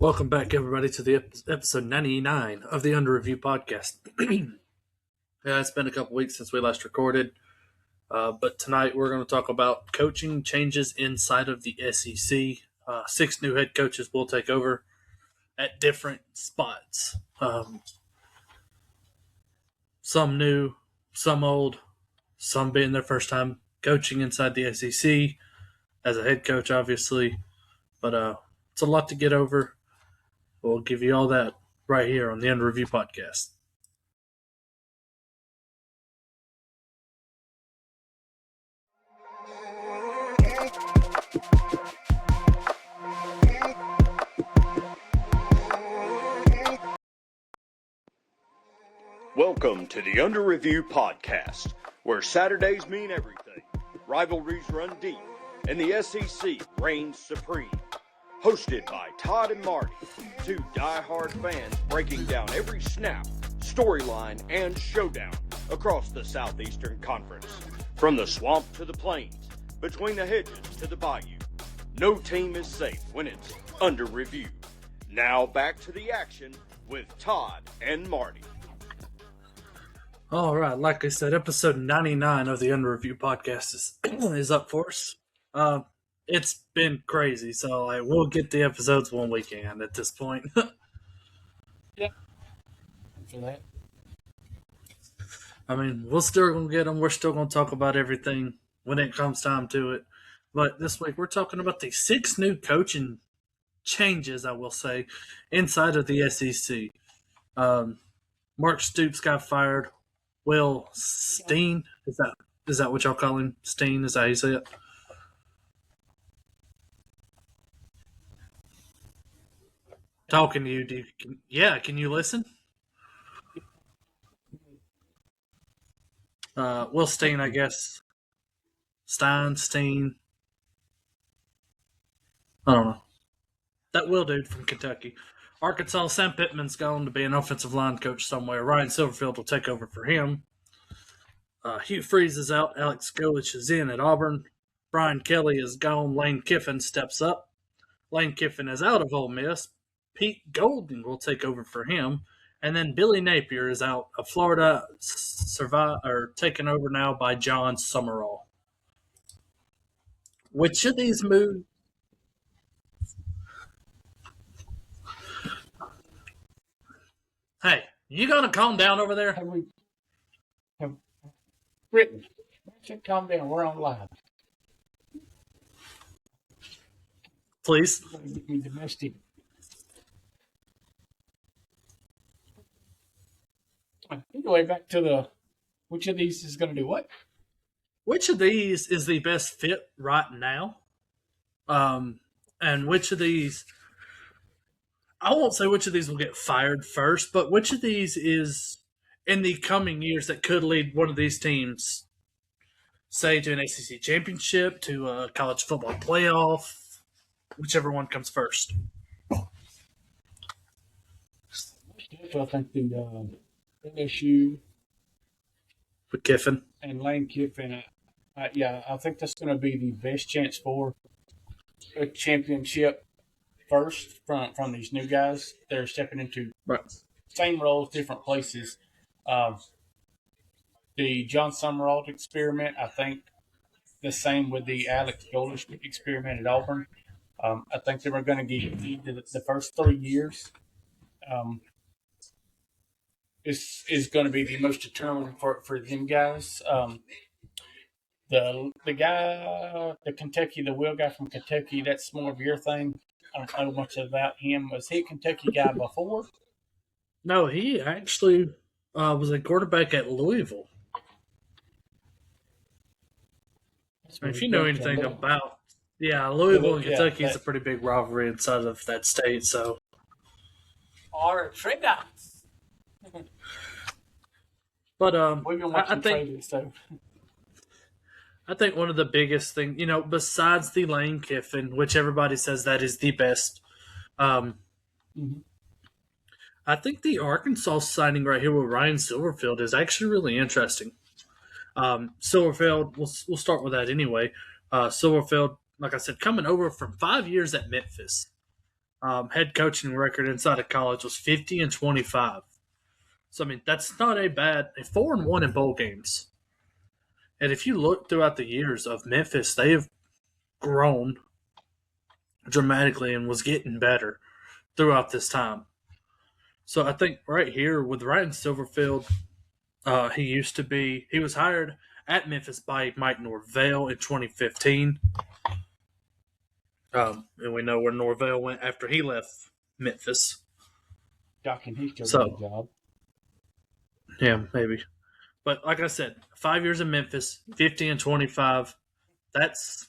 Welcome back, everybody, to the episode 99 of the Under Review podcast. It's been a couple weeks since we last recorded, but tonight we're going to talk about coaching changes inside of the SEC. 6 new head coaches will take over at different spots. Some new, some old, some being their first time coaching inside the SEC as a head coach, obviously. But it's a lot to get over. We'll give you all that right here on the Under Review podcast. Welcome to the Under Review podcast, where Saturdays mean everything, rivalries run deep, and the SEC reigns supreme. Hosted by Todd and Marty, 2 die-hard fans breaking down every snap, storyline, and showdown across the Southeastern Conference. From the swamp to the plains, between the hedges to the bayou, no team is safe when it's under review. Now back to the action with Todd and Marty. All right, like I said, episode 99 of the Under Review podcast is up for us. It's been crazy, so we'll get the episodes when we can at this point. Yeah, for that. I mean, we're still going to get them. We're still going to talk about everything when it comes time to it. But this week, we're talking about the 6 new coaching changes, I will say, inside of the SEC. Mark Stoops got fired. Will Steen, is that what y'all call him? Steen, is that how you say it? Talking to you, can you listen? Will Steen, I guess. Steen. I don't know. That Will dude from Kentucky. Arkansas, Sam Pittman's going to be an offensive line coach somewhere. Ryan Silverfield will take over for him. Hugh Freeze is out. Alex Golich is in at Auburn. Brian Kelly is gone. Lane Kiffin steps up. Lane Kiffin is out of Ole Miss. Pete Golding will take over for him. And then Billy Napier is out of Florida, taken over now by John Summerall. Which of these moves? Hey, you gonna calm down over there? Written. Calm down. We're on live. Please. Domestic. Anyway, back to which of these is going to do what? Which of these is the best fit right now? And which of these, I won't say which of these will get fired first, but which of these is in the coming years that could lead one of these teams, say, to an SEC championship, to a college football playoff, whichever one comes first. I think the LSU With Kiffin. and Lane Kiffin, I think that's going to be the best chance for a championship first from these new guys. They're stepping into same roles, different places. The John Summerall experiment, I think the same with the Alex Golich experiment at Auburn. I think they were going to give the first 3 years. Is going to be the most determinant for them guys. The guy, the Will guy from Kentucky, that's more of your thing. I don't know much about him. Was he a Kentucky guy before? No, he actually was a quarterback at Louisville. If you know anything about, Louisville and Kentucky is a pretty big rivalry inside of that state. So, Or trigger. But We've been watching traders, so. I think one of the biggest things, besides the Lane Kiffin, which everybody says that is the best, I think the Arkansas signing right here with Ryan Silverfield is actually really interesting. Silverfield, we'll start with that anyway. Silverfield, like I said, coming over from 5 years at Memphis. head coaching record inside of college was 50-25. So I mean, that's not a bad 4-1 in bowl games. And if you look throughout the years of Memphis, they have grown dramatically and was getting better throughout this time. So I think right here with Ryan Silverfield, he was hired at Memphis by Mike Norvell in 2015. And we know where Norvell went after he left Memphis. Docking, he's still So- doing a job. Yeah, maybe. But like I said, 5 years in Memphis, 50-25. That's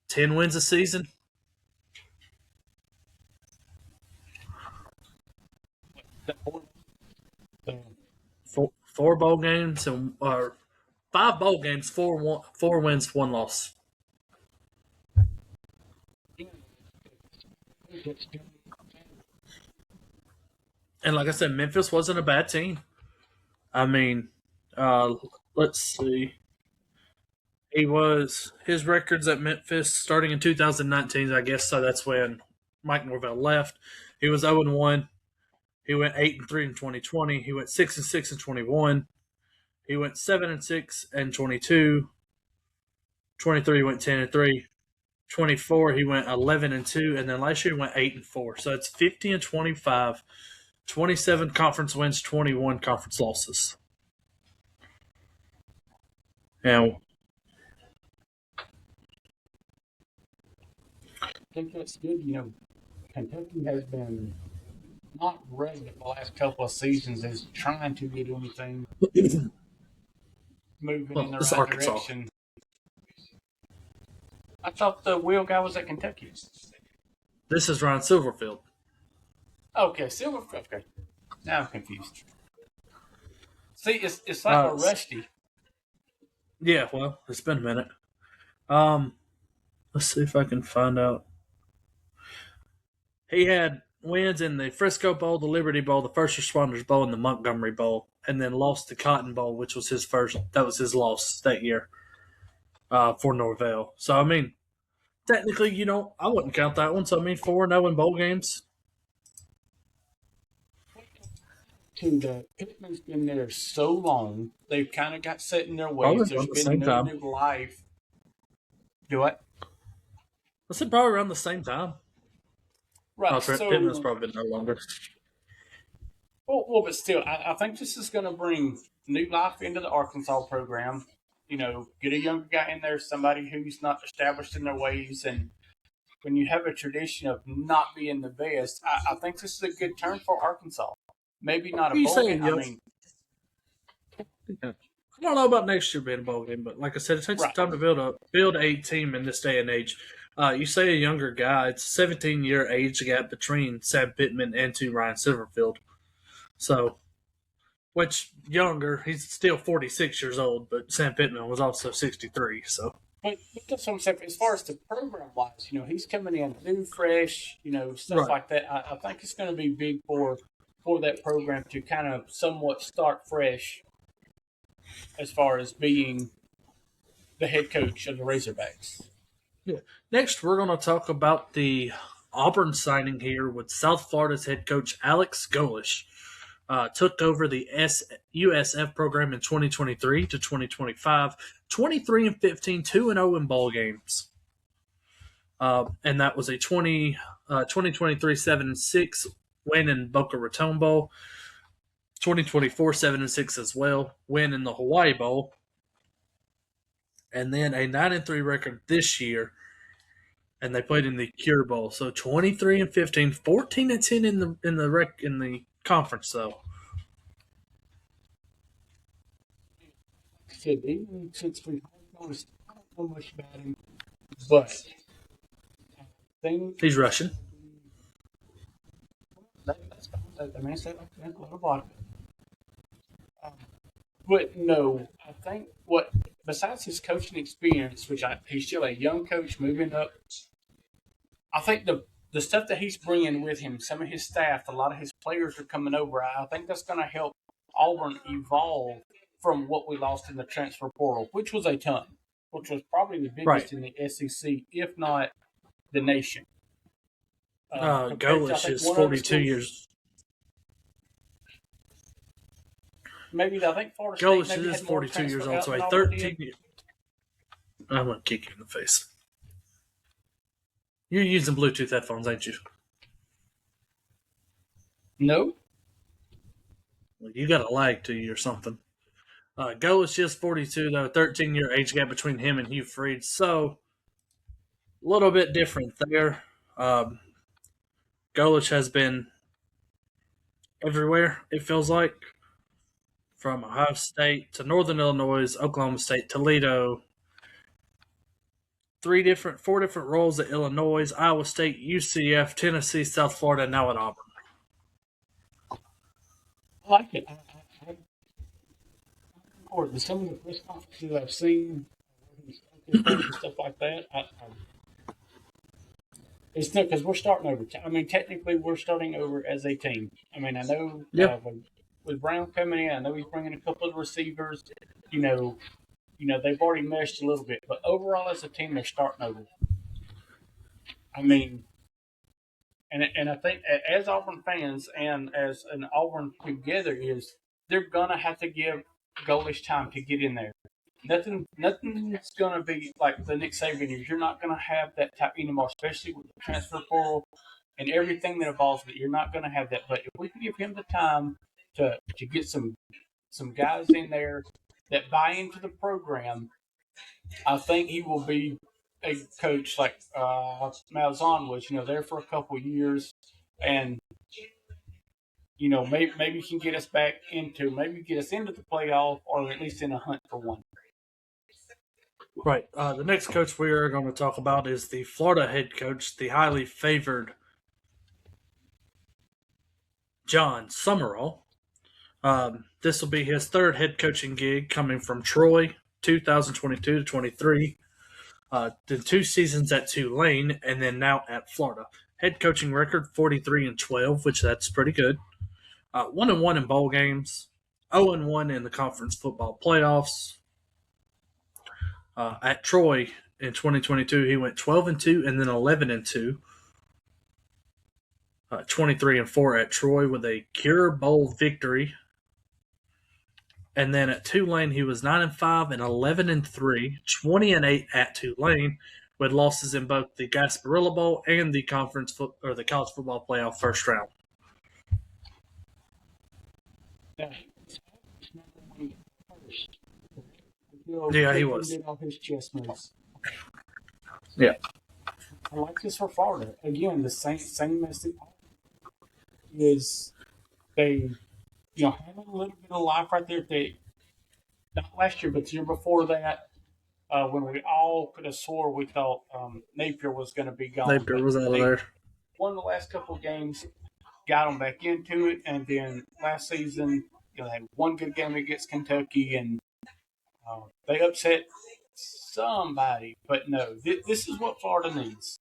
10 wins a season. Four bowl games and or 5 bowl games, 4 wins, 1 loss. And like I said, Memphis wasn't a bad team. I mean, let's see. His records at Memphis starting in 2019, I guess, so that's when Mike Norvell left. He was 0-1. He went 8-3 in 2020. He went 6-6 in 21. He went 7-6 in 22. 23 he went 10-3. 24 he went 11-2, and then last year he went 8-4. So it's 50-25, 27 conference wins, 21 conference losses. Now, I think that's good. Kentucky has been not ready the last couple of seasons as trying to get anything moving in the it's right Arkansas. direction. I thought the wheel guy was at Kentucky. This is Ryan Silverfield. Okay, okay. Now I'm confused. See, it's like a Rusty. Yeah, well, it's been a minute. Let's see if I can find out. He had wins in the Frisco Bowl, the Liberty Bowl, the First Responders Bowl, and the Montgomery Bowl, and then lost the Cotton Bowl, which was his first. That was his loss that year for Norvell. So I mean, technically, I wouldn't count that one. So I mean, 4-0 in bowl games. Pittman's been there so long, they've kind of got set in their ways. Probably There's been no new life. Do what? I said probably around the same time. Right. So Pittman's probably been there longer. Well, but still, I think this is going to bring new life into the Arkansas program. Get a younger guy in there, somebody who's not established in their ways, and when you have a tradition of not being the best, I think this is a good turn for Arkansas. Maybe not a bowl game. I don't know about next year being a bowl game, but like I said, it takes time to build a team in this day and age. You say a younger guy, it's a 17-year age gap between Sam Pittman and Ryan Silverfield. So, which younger, he's still 46 years old, but Sam Pittman was also 63. So, but that's what I'm saying. As far as the program wise, he's coming in new, fresh, stuff like that. I think it's going to be big for that program to kind of somewhat start fresh as far as being the head coach of the Razorbacks. Yeah. Next, we're going to talk about the Auburn signing here with South Florida's head coach Alex Golesh. Took over the USF program in 2023 to 2025, 23-15, 2-0 in bowl games. And that was a 2023 7-6 win in Boca Raton Bowl, 2024 7-6 as well, win in the Hawaii Bowl, and then a 9-3 record this year, and they played in the Cure Bowl. So 23-15, 14-10 in the conference though. Even since we've noticed, I don't know much about him, but I think he's Russian. But no, I think besides his coaching experience, he's still a young coach moving up. I think the stuff that he's bringing with him, some of his staff, a lot of his players are coming over. I think that's going to help Auburn evolve from what we lost in the transfer portal, which was a ton, which was probably the biggest in the SEC, if not the nation. Compared to, I Golich think, is one other 42 school, years. maybe I think Florida State Golich maybe is had more 42 years transfer old, out so than a Auburn 13 did. year. I'm going to kick you in the face. You're using Bluetooth headphones, ain't you? No. Well, you got a lag to you or something. Golich is 42, though. 13-year age gap between him and Hugh Freeze. So, a little bit different there. Golich has been everywhere, it feels like. From Ohio State to Northern Illinois, Oklahoma State, Toledo. Four different roles at Illinois, Iowa State, UCF, Tennessee, South Florida, and now at Auburn. I like it. Or some of the press conferences I've seen, and stuff like that. It's not because we're starting over. I mean, technically, we're starting over as a team. I mean, I know Yep. with Brown coming in, I know he's bringing a couple of receivers. You know, they've already meshed a little bit, but overall, as a team, they're starting over. I mean, and I think as Auburn fans and as an Auburn together is they're gonna have to give Goalish time to get in there. Nothing's gonna be like the Nick Saban years. You're not gonna have that type anymore, especially with the transfer portal and everything that involves it. You're not gonna have that. But if we can give him the time to get some guys in there that buy into the program, I think he will be a coach like Malzahn was. There for a couple of years, and maybe he can get us into the playoff, or at least in a hunt for one. Right. The next coach we are going to talk about is the Florida head coach, the highly favored John Summerall. This will be his third head coaching gig, coming from Troy, 2022 to 23. The 2 seasons at Tulane, and then now at Florida. Head coaching record 43-12, which that's pretty good. 1-1 in bowl games, 0-1 in the conference football playoffs. At Troy in 2022, he went 12-2 and then 11-2. 23-4 at Troy with a Cure Bowl victory. And then at Tulane, he was 9-5 and 11-3, 20-8 at Tulane, with losses in both the Gasparilla Bowl and the the college football playoff first round. Yeah, he was. Did all his chess moves. Yeah. I like this for Florida. Again, the same message is they, have a little bit of life right there. They not last year, but the year before that, when we all could have swore we thought Napier was going to be gone. Napier was out of there. Won the last couple of games, got them back into it, and then last season, they had one good game against Kentucky, and they upset somebody. But no, this is what Florida needs.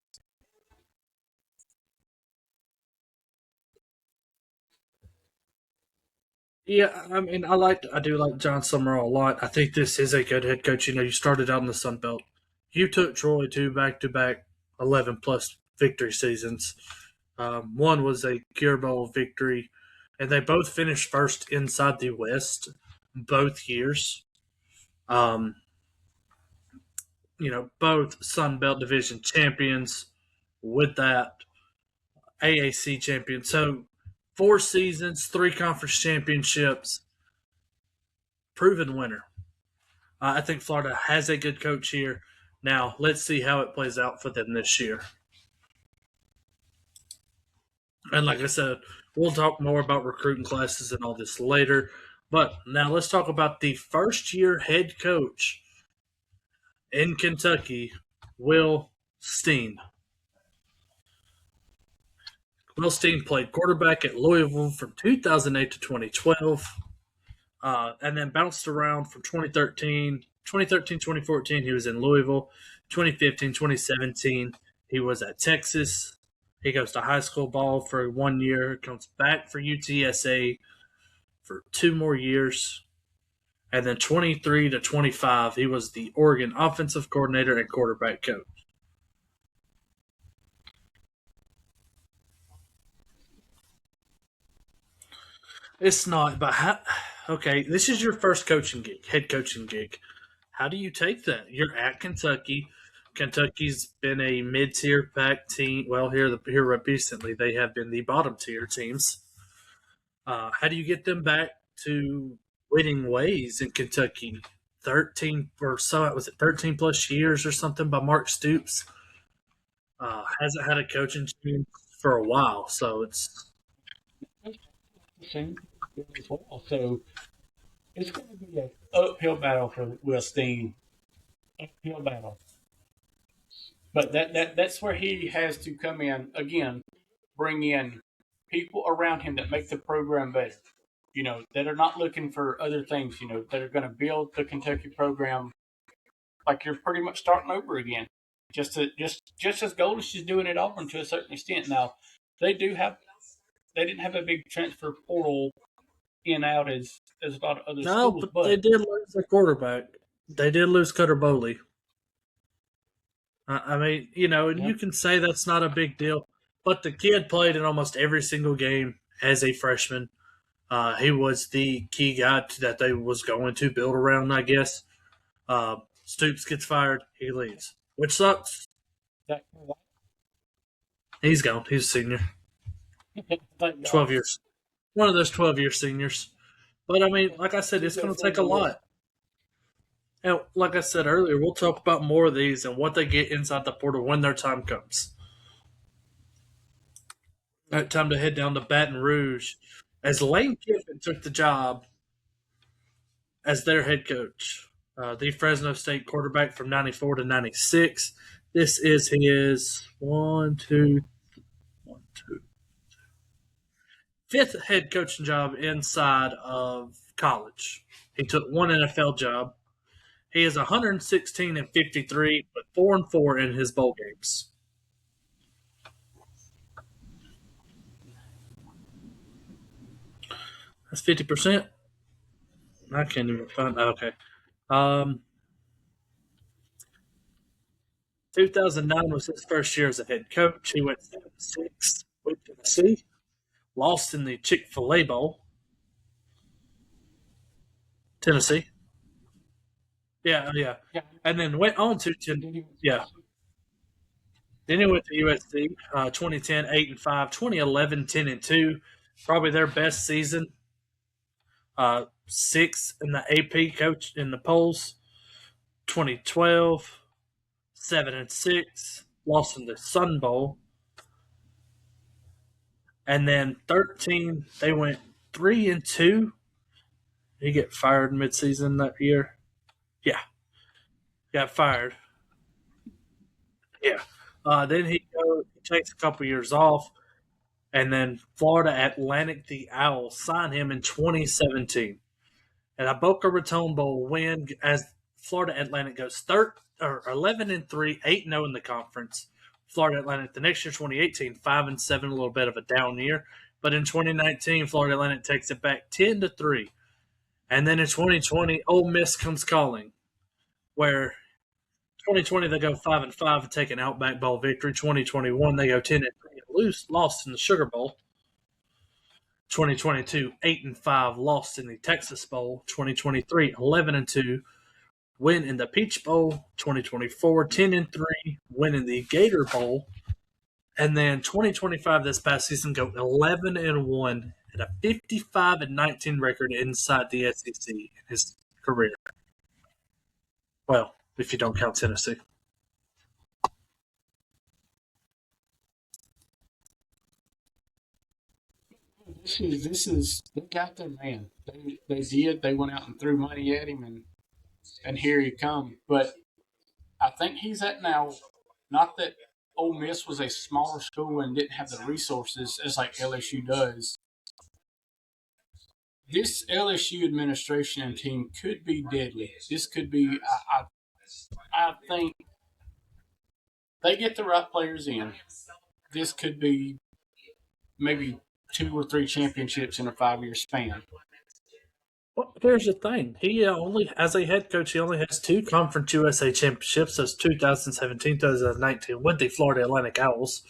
Yeah, I mean, I do like John Summerall a lot. I think this is a good head coach. You started out in the Sun Belt. You took Troy to back-to-back 11-plus victory seasons. One was a Cure Bowl victory, and they both finished first inside the West both years. Both Sun Belt Division champions with that AAC champion. So 4 seasons, 3 conference championships, proven winner. I think Florida has a good coach here. Now, let's see how it plays out for them this year. And like I said, we'll talk more about recruiting classes and all this later. But now let's talk about the first-year head coach in Kentucky, Will Steen. Will Steen played quarterback at Louisville from 2008 to 2012, and then bounced around from 2013, 2014, he was in Louisville. 2015, 2017, he was at Texas. He goes to high school ball for 1 year, comes back for UTSA for 2 more years. And then 23 to 25, he was the Oregon offensive coordinator and quarterback coach. It's not, but okay, this is your first coaching gig, head coaching gig. How do you take that? You're at Kentucky. Kentucky's been a mid-tier pack team. Well, here recently they have been the bottom tier teams. How do you get them back to winning ways in Kentucky? 13 or so, was it 13 plus years or something by Mark Stoops? Hasn't had a coaching team for a while, so it's Same as well. So it's going to be an uphill battle for Will Steen. Uphill battle. But that's where he has to come in again, bring in people around him that make the program better. That are not looking for other things. That are going to build the Kentucky program like you're pretty much starting over again. Just as Goldish is doing it Auburn to a certain extent. Now they didn't have a big transfer portal in out as a lot of other no, schools, but they did lose their quarterback. They did lose Cutter Bowley. I mean, and you can say that's not a big deal, but the kid played in almost every single game as a freshman. He was the key guy that they was going to build around, I guess. Stoops gets fired, he leaves, which sucks. He's gone. He's a senior. 12 years. One of those 12-year seniors. But, I mean, like I said, it's going to take a lot. And like I said earlier, we'll talk about more of these and what they get inside the portal when their time comes. All right, time to head down to Baton Rouge as Lane Kiffin took the job as their head coach. The Fresno State quarterback from 94 to 96. This is his fifth head coaching job inside of college. He took one NFL job. He is 116 and 53, but 4-4 in his bowl games. That's 50%. I can't even find. Okay. 2009 was his first year as a head coach. He went 7-6 with Tennessee, lost in the Chick-fil-A Bowl. Tennessee. Yeah. And then went on to yeah. Then he went to USC, 2010, 8-5, 2011, 10-2. Probably their best season. 6th in the AP coach in the polls. 2012, 7-6, lost in the Sun Bowl. And then 13, they went 3-2. Did he get fired midseason that year? Yeah. Got fired. Yeah. Then he takes a couple years off, and then Florida Atlantic, the Owls, signed him in 2017. And a Boca Raton Bowl win as Florida Atlantic goes 11-3, 8-0 in the conference. Florida Atlantic the next year, 2018, 5-7, a little bit of a down year. But in 2019, Florida Atlantic takes it back 10-3. And then in 2020, Ole Miss comes calling, where 2020 they go 5-5 and take an Outback Bowl victory. 2021 they go 10-3 and lost in the Sugar Bowl. 2022 8-5 lost in the Texas Bowl. 2023 11-2 win in the Peach Bowl. 2024 10-3 win in the Gator Bowl. And then 2025 this past season go 11-1 and a 55-19 record inside the SEC in his career. Well, if you don't count Tennessee. This is they got their man. They went out and threw money at him, and here he come. But I think he's at now. Not that Ole Miss was a smaller school and didn't have the resources as like LSU does. This LSU administration and team could be deadly. This could be. I think they get the right players in. This could be maybe 2 or 3 championships in a 5-year span. Well, here's the thing. He as a head coach, he only has 2 Conference USA championships. Those 2017, 2019 with the Florida Atlantic Owls.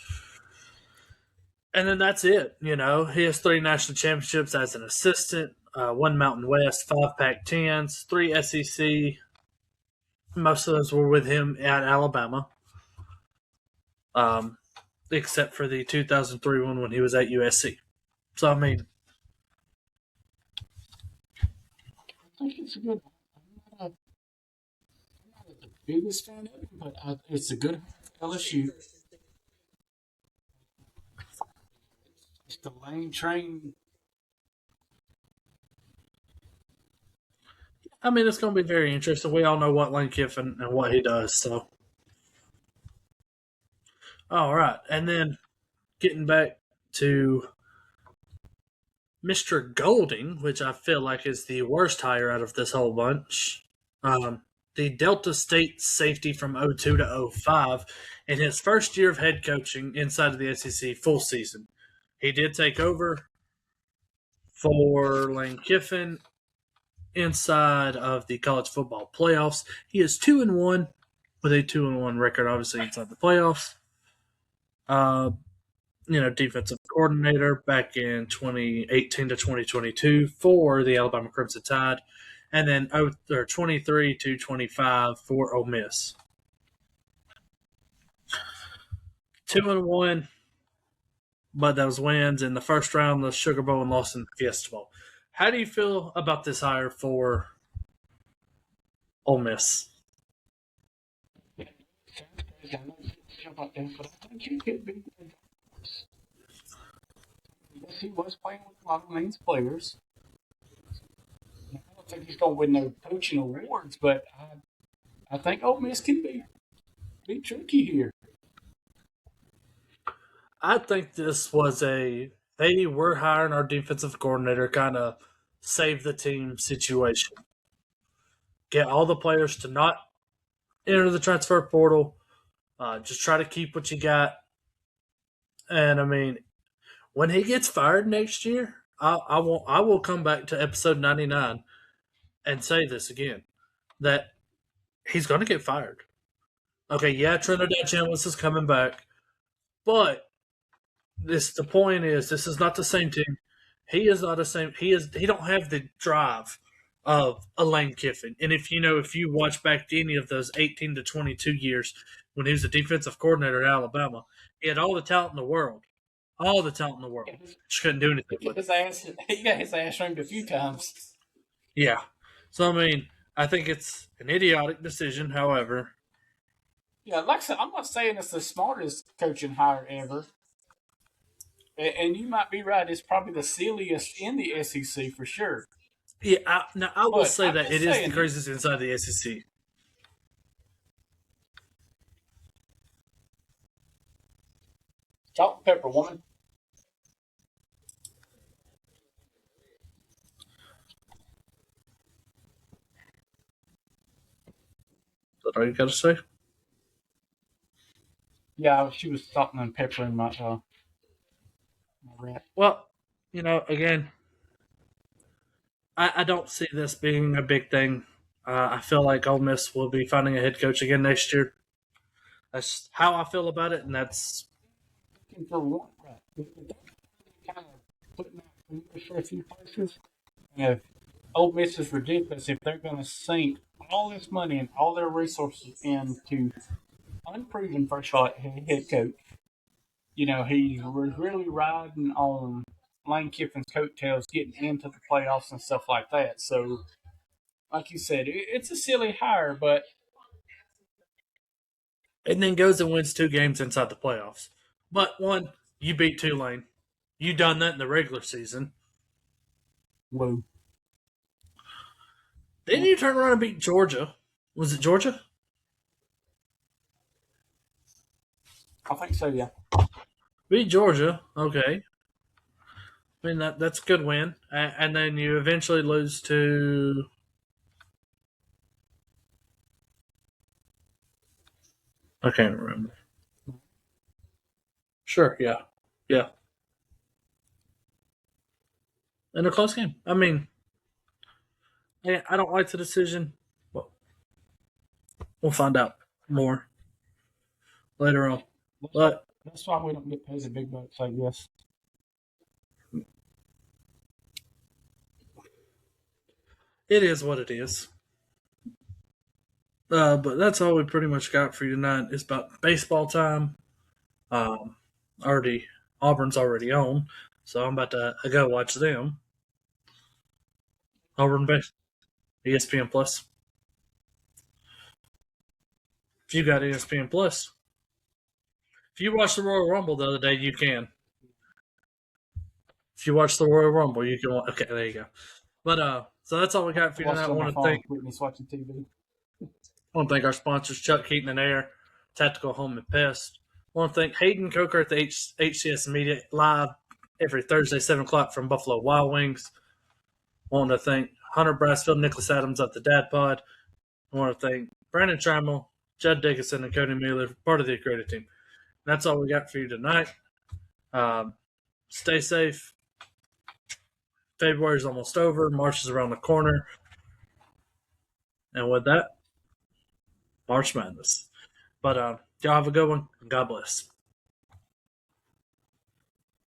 And then that's it. He has 3 national championships as an assistant, 1 Mountain West, 5 Pac-10s, 3 SEC. Most of those were with him at Alabama, except for the 2003 one when he was at USC. So, I mean, I think it's a good. I'm not the biggest fan of it, but it's a good LSU. It's the lane train. it's going to be very interesting. We all know what Lane Kiffin and what he does. So, all right, and then getting back to Mr. Golding, which I feel like is the worst hire out of this whole bunch. The Delta State safety from 02 to 05 in his first year of head coaching inside of the SEC full season. He did take over for Lane Kiffin inside of the college football playoffs. He is 2-1 with a 2-1 record, obviously inside the playoffs. Defensive coordinator back in 2018 to 2022 for the Alabama Crimson Tide, and then 23 to 25 for Ole Miss. 2-1, but those wins in the first round, the Sugar Bowl, and lost in the Fiesta Bowl. How do you feel about this hire for Ole Miss? Yes, he was playing with a lot of Lane's players. I don't think he's going to win no coaching awards, but I think Ole Miss can be tricky here. I think this was they were hiring our defensive coordinator, kind of save the team situation. Get all the players to not enter the transfer portal. Just try to keep what you got. And when he gets fired next year, I will come back to episode 99 and say this again, that he's going to get fired. Okay, yeah, Trinidad Chambliss is coming back, but the point is this is not the same team. He is not the same. He don't have the drive of a Lane Kiffin. And if you watch back to any of those 18 to 22 years when he was the defensive coordinator at Alabama, he had all the talent in the world. All the talent in the world. Just couldn't do anything with it. He got his ass ringed a few times. Yeah. So, I think it's an idiotic decision, however. Yeah, like I said, I'm not saying it's the smartest coaching hire ever. And you might be right. It's probably the silliest in the SEC for sure. Yeah, I will say that it is the saying, craziest inside the SEC. Salt and pepper, woman. Is that all you got to say? Yeah, she was salting and peppering my rant. Well, again, I don't see this being a big thing. I feel like Ole Miss will be finding a head coach again next year. That's how I feel about it, and that's for one, right? Kind of putting out for a few places. Ole Miss is ridiculous if they're going to sink all this money and all their resources into unproven first head coach. He was really riding on Lane Kiffin's coattails, getting into the playoffs and stuff like that. So, like you said, it's a silly hire, but and then goes and wins 2 games inside the playoffs. But one, you beat Tulane. You done that in the regular season. Whoa. Didn't you turn around and beat Georgia? Was it Georgia? I think so, yeah. Beat Georgia, okay. That's a good win. And then you eventually lose to... I can't remember. Sure, yeah. Yeah. In a close game. I don't like the decision. But we'll find out more later on. But that's why we don't get paid the big bucks, I guess. It is what it is. But that's all we pretty much got for you tonight. It's about baseball time. Um, already Auburn's already on, so I'm about to go watch them. Auburn base, ESPN Plus. If you got ESPN Plus, if you watched the Royal Rumble the other day, you can. If you watch the Royal Rumble, you can. Okay, there you go. But so that's all we got for you tonight. I want to thank. Whitney's watching TV. I want to thank our sponsors, Chuck Heaton and Air, Tactical Home and Pest. I want to thank Hayden Coker at the HCS Media live every Thursday, 7 o'clock from Buffalo Wild Wings. I want to thank Hunter Brassfield, Nicholas Adams at the Dadpod. I want to thank Brandon Trammell, Jud Dickinson, and Cody Mueller, part of the creative team. That's all we got for you tonight. Stay safe. February's almost over. March is around the corner. And with that, March Madness. But y'all have a good one. God bless.